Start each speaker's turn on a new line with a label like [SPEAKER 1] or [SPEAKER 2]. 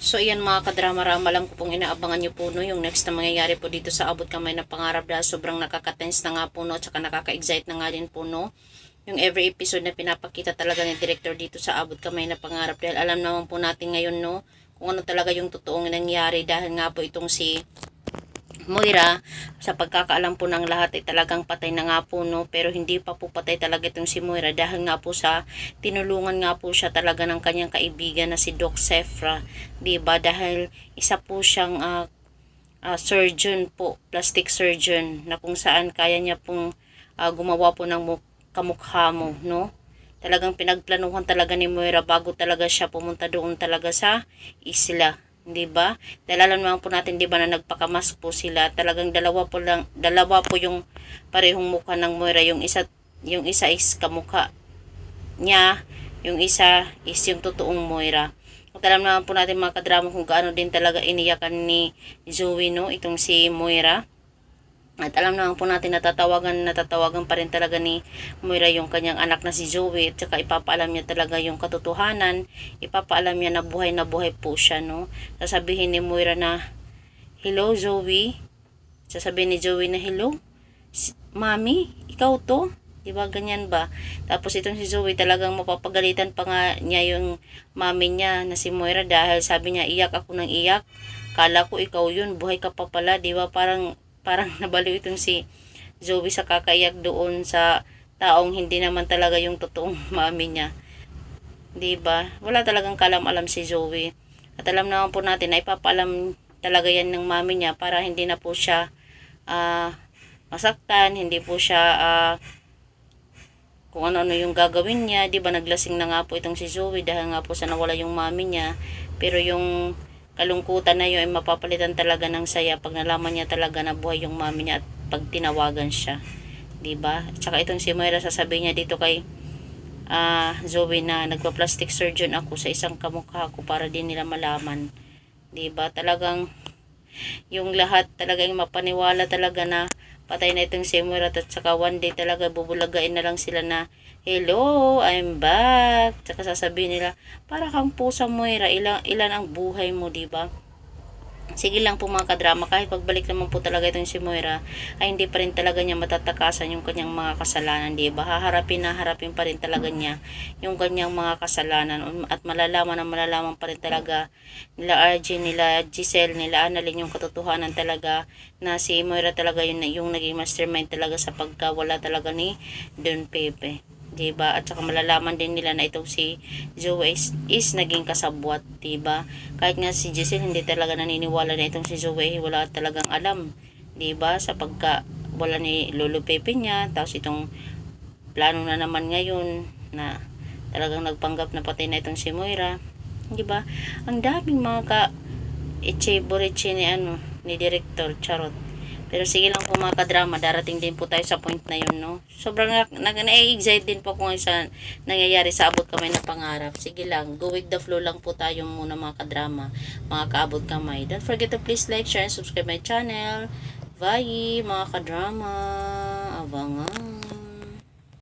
[SPEAKER 1] So, ayan mga kadrama-rama, alam ko pong inaabangan nyo po no, yung next na mangyayari po dito sa Abot Kamay na Pangarap dahil sobrang nakaka-tense na nga po no, tsaka nakaka-excite na nga din po no. Yung every episode na pinapakita talaga ni director dito sa Abot Kamay na Pangarap dahil alam naman po natin ngayon no, kung ano talaga yung totoong nangyari dahil nga po itong si Moira, sa pagkakaalam po ng lahat ay talagang patay na nga po no, pero hindi pa po patay talaga itong si Moira dahil nga po sa tinulungan nga po siya talaga ng kanyang kaibigan na si Doc Sefra, 'di ba? Dahil isa po siyang surgeon po, plastic surgeon na kung saan kaya niya pong gumawa po ng kamukha mo, no? Talagang pinagplanuhan talaga ni Moira bago talaga siya pumunta doon talaga sa isla. 'Di ba? Dahil alam naman po natin 'di ba na nagpakamask po sila. Talagang dalawa po yung parehong mukha ng Moira, yung isa is kamukha niya, yung isa is yung totoong Moira. At alam naman po natin mga kadrama kung gaano din talaga iniyakan ni Zoe no, itong si Moira. At alam naman po natin natatawagan pa rin talaga ni Moira yung kanyang anak na si Zoe. At saka ipapaalam niya talaga yung katotohanan. Ipapaalam niya na buhay po siya, no. Sasabihin ni Moira na, "Hello, Zoe." Sasabihin ni Zoe na, "Hello, Mami, ikaw to?" Diba, ganyan ba? Tapos itong si Zoe talagang mapapagalitan pa nga niya yung mami niya na si Moira dahil sabi niya, "Iyak ako ng iyak. Kala ko ikaw yun, buhay ka pa pala." Diba, parang nabaliw itong si Zoe sa kakaiyak doon sa taong hindi naman talaga yung totoong mami niya. 'Di ba? Wala talagang kalam-alam si Zoe. At alam naman po natin na ipapaalam talaga yan ng mami niya para hindi na po siya masaktan, hindi po siya kung ano-ano yung gagawin niya. 'Di ba, naglasing na nga po itong si Zoe dahil nga po sa nawala yung mami niya. Pero yung kalungkutan na yun ay mapapalitan talaga ng saya pag nalaman niya talaga na buhay yung mami niya at pag tinawagan siya, 'di ba? Tsaka itong si Moira, sasabihin niya dito kay Zoe na nagpa-plastic surgeon ako sa isang kamukha ko para din nila malaman, 'di ba? Talagang yung lahat talagang mapaniwala talaga na patay na itong si Moira at saka one day talaga bubulagain na lang sila na, "Hello, I'm back." Tsaka sasabihin nila, "Para kang pusa, Moira, ilan ang buhay mo," 'di ba? Sige lang po mga kadrama, kahit pagbalik naman po talaga itong si Moira, ay hindi pa rin talaga niya matatakasan yung kanyang mga kasalanan, 'di ba? Haharapin pa rin talaga niya yung kanyang mga kasalanan at malalaman pa rin talaga nila RJ, nila Giselle, nila Annalyn yung katotohanan talaga na si Moira talaga yung naging mastermind talaga sa pagkawala talaga ni Don Pepe. 'Diba? At saka malalaman din nila na itong si Zoe is naging kasabwat, 'diba? Kahit nga si Giselle hindi talaga naniniwala na itong si Zoe, wala talagang alam, 'diba? Sa pagka wala ni Lolo Pepe niya, tapos itong plano na naman ngayon na talagang nagpanggap na patay na itong si Moira, 'diba? Ang daming mga ka-eche-boreche ni director, charot. Pero sige lang po mga kadrama, darating din po tayo sa point na yun, no? Sobrang na-excite din po kung sa nangyayari sa Abot Kamay na Pangarap. Sige lang, go with the flow lang po tayo muna mga kadrama, mga kaabot kamay. Don't forget to please like, share, and subscribe my channel. Bye mga kadrama. Abangan.